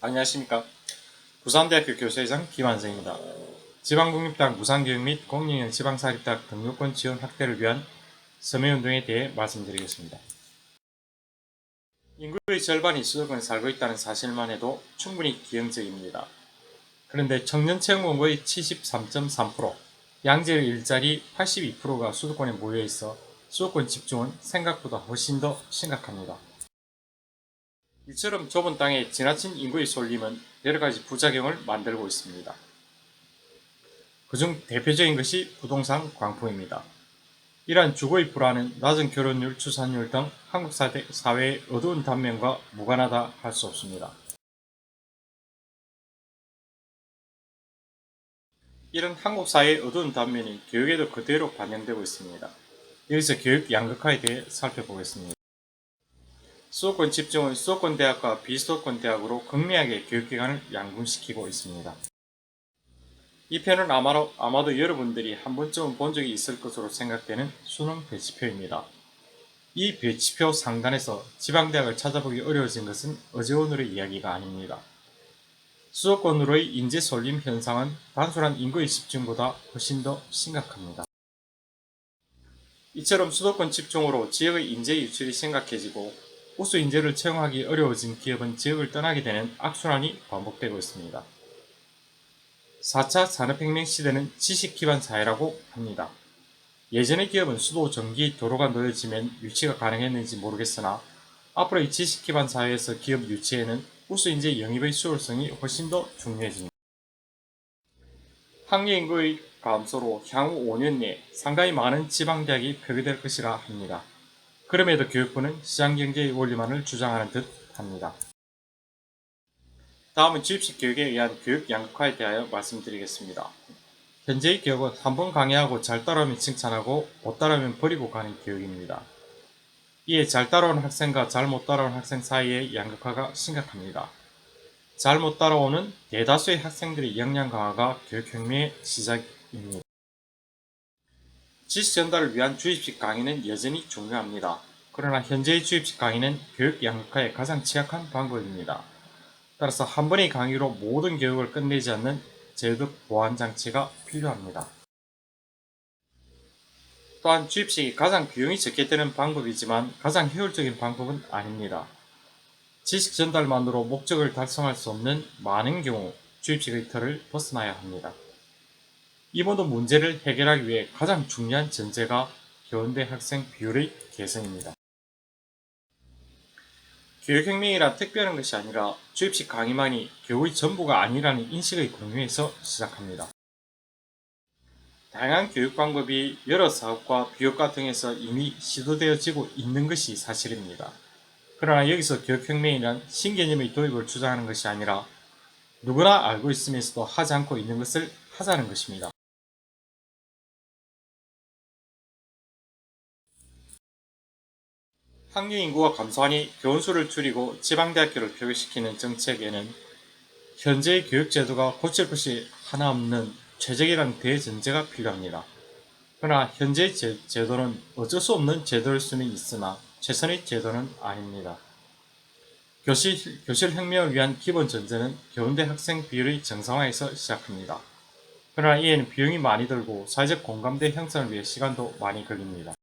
안녕하십니까. 부산대학교 교수회장 김한성입니다. 지방국립대학 무상교육 및 공립형 지방사립대학 등록금 지원 확대를 위한 서명운동에 대해 말씀드리겠습니다. 인구의 절반이 수도권에 살고 있다는 사실만 해도 충분히 기형적입니다. 그런데 청년채용공고의 73.3%, 양질의 일자리 82%가 수도권에 모여있어 수도권 집중은 생각보다 훨씬 더 심각합니다. 이처럼 좁은 땅에 지나친 인구의 쏠림은 여러가지 부작용을 만들고 있습니다. 그중 대표적인 것이 부동산 광풍입니다. 이러한 주거의 불안은 낮은 결혼율, 출산율 등 한국 사회의 어두운 단면과 무관하다 할 수 없습니다. 이런 한국 사회의 어두운 단면이 교육에도 그대로 반영되고 있습니다. 여기서 교육 양극화에 대해 살펴보겠습니다. 수도권 집중은 수도권 대학과 비수도권 대학으로 극명하게 교육기관을 양분시키고 있습니다. 이 편은 아마도 여러분들이 한 번쯤은 본 적이 있을 것으로 생각되는 수능 배치표입니다. 이 배치표 상단에서 지방대학을 찾아보기 어려워진 것은 어제 오늘의 이야기가 아닙니다. 수도권으로의 인재 쏠림 현상은 단순한 인구의 집중보다 훨씬 더 심각합니다. 이처럼 수도권 집중으로 지역의 인재 유출이 심각해지고 우수 인재를 채용하기 어려워진 기업은 지역을 떠나게 되는 악순환이 반복되고 있습니다. 4차 산업혁명 시대는 지식 기반 사회라고 합니다. 예전의 기업은 수도, 전기, 도로가 놓여지면 유치가 가능했는지 모르겠으나 앞으로의 지식 기반 사회에서 기업 유치에는 우수 인재 영입의 수월성이 훨씬 더 중요해집니다. 학령 인구의 감소로 향후 5년 내에 상당히 많은 지방대학이 폐교될 것이라 합니다. 그럼에도 교육부는 시장경제의 원리만을 주장하는 듯 합니다. 다음은 주입식 교육에 의한 교육 양극화에 대하여 말씀드리겠습니다. 현재의 교육은 한번 강의하고 잘 따라오면 칭찬하고 못 따라오면 버리고 가는 교육입니다. 이에 잘 따라오는 학생과 잘 못 따라오는 학생 사이의 양극화가 심각합니다. 잘 못 따라오는 대다수의 학생들의 역량 강화가 교육혁명의 시작입니다. 지식 전달을 위한 주입식 강의는 여전히 중요합니다. 그러나 현재의 주입식 강의는 교육 양극화에 가장 취약한 방법입니다. 따라서 한 번의 강의로 모든 교육을 끝내지 않는 제도적 보완 장치가 필요합니다. 또한 주입식이 가장 비용이 적게 드는 방법이지만 가장 효율적인 방법은 아닙니다. 지식 전달만으로 목적을 달성할 수 없는 많은 경우 주입식의 틀을 벗어나야 합니다. 이 모든 문제를 해결하기 위해 가장 중요한 전제가 교원대 학생 비율의 개선입니다. 교육혁명이란 특별한 것이 아니라 주입식 강의만이 교육의 전부가 아니라는 인식의 공유에서 시작합니다. 다양한 교육 방법이 여러 사업과 비교과 등에서 이미 시도되어지고 있는 것이 사실입니다. 그러나 여기서 교육혁명이란 신개념의 도입을 주장하는 것이 아니라 누구나 알고 있으면서도 하지 않고 있는 것을 하자는 것입니다. 학령 인구가 감소하니 교원수를 줄이고 지방대학교를 폐교시키는 정책에는 현재의 교육제도가 고칠 것이 하나 없는 최적이라는 대전제가 필요합니다. 그러나 현재의 제도는 어쩔 수 없는 제도일 수는 있으나 최선의 제도는 아닙니다. 교실 혁명을 위한 기본 전제는 교원대 학생 비율의 정상화에서 시작합니다. 그러나 이에는 비용이 많이 들고 사회적 공감대 형성을 위해 시간도 많이 걸립니다.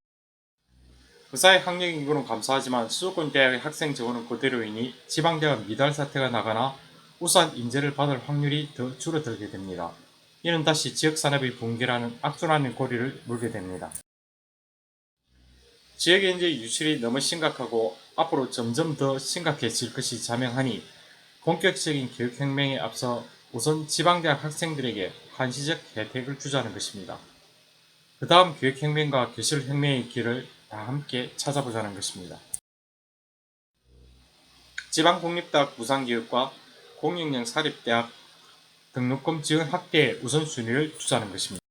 의사의 학령 인구는 감소하지만 수도권 대학의 학생 적어는 그대로이니 지방대학은 미달 사태가 나거나 우수한 인재를 받을 확률이 더 줄어들게 됩니다. 이는 다시 지역산업의 붕괴라는 악순환의 고리를 물게 됩니다. 지역의 인재 유출이 너무 심각하고 앞으로 점점 더 심각해질 것이 자명하니 본격적인 교육혁명에 앞서 우선 지방대학 학생들에게 한시적 혜택을 주자는 것입니다. 그 다음 교육혁명과 교실혁명의 길을 다 함께 찾아보자는 것입니다. 지방공립대학 무상교육과 공익형 사립대학 등록금 지원 확대에 우선순위를 두자는 것입니다.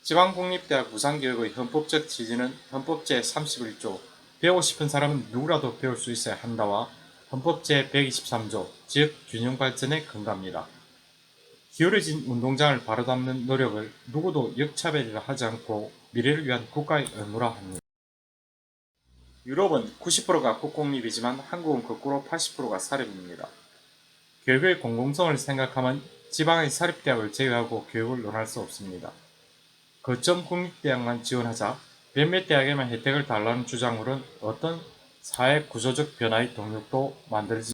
지방공립대학 무상교육의 헌법적 취지는 헌법 제31조 배우고 싶은 사람은 누구라도 배울 수 있어야 한다와 헌법 제123조 지역 균형 발전에 근거합니다. 기울어진 운동장을 바로 잡는 노력을 누구도 역차별이라 하지 않고 미래를 위한 국가의 의무라 합니다. 유럽은 90%가 국공립이지만 한국은 거꾸로 80%가 사립입니다. 교육의 공공성을 생각하면 지방의 사립대학을 제외하고 교육을 논할 수 없습니다. 거점 국립대학만 지원하자 몇몇 대학에만 혜택을 달라는 주장으로는 어떤 사회 구조적 변화의 동력도 만들어지지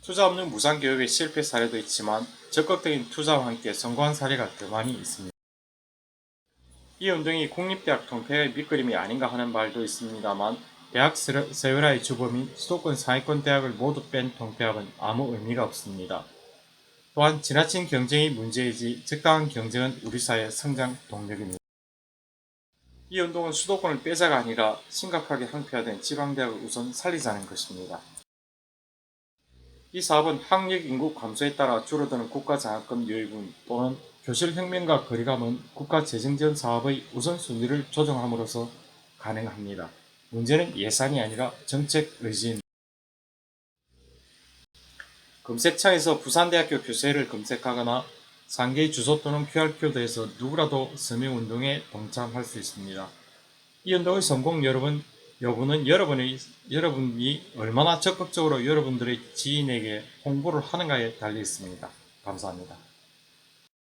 투자 없는 무상교육의 실패 사례도 있지만 적극적인 투자와 함께 성공한 사례가 더 많이 있습니다. 이 운동이 국립대학 통폐의 밑그림이 아닌가 하는 말도 있습니다만 대학 세월화의 주범인 수도권 상위권 대학을 모두 뺀 통폐합은 아무 의미가 없습니다. 또한 지나친 경쟁이 문제이지 적당한 경쟁은 우리 사회의 성장 동력입니다. 이 운동은 수도권을 빼자가 아니라 심각하게 항폐화된 지방대학을 우선 살리자는 것입니다. 이 사업은 학력 인구 감소에 따라 줄어드는 국가장학금 유예분 또는 교실혁명과 거리감은 국가재정지원 사업의 우선순위를 조정함으로써 가능합니다. 문제는 예산이 아니라 정책 의지입니다. 검색창에서 부산대학교 교세를 검색하거나 상계의 주소 또는 QR코드에서 누구라도 서명운동에 동참할 수 있습니다. 이 운동의 성공 여부는 여러분이 얼마나 적극적으로 여러분들의 지인에게 홍보를 하는가에 달려 있습니다. 감사합니다.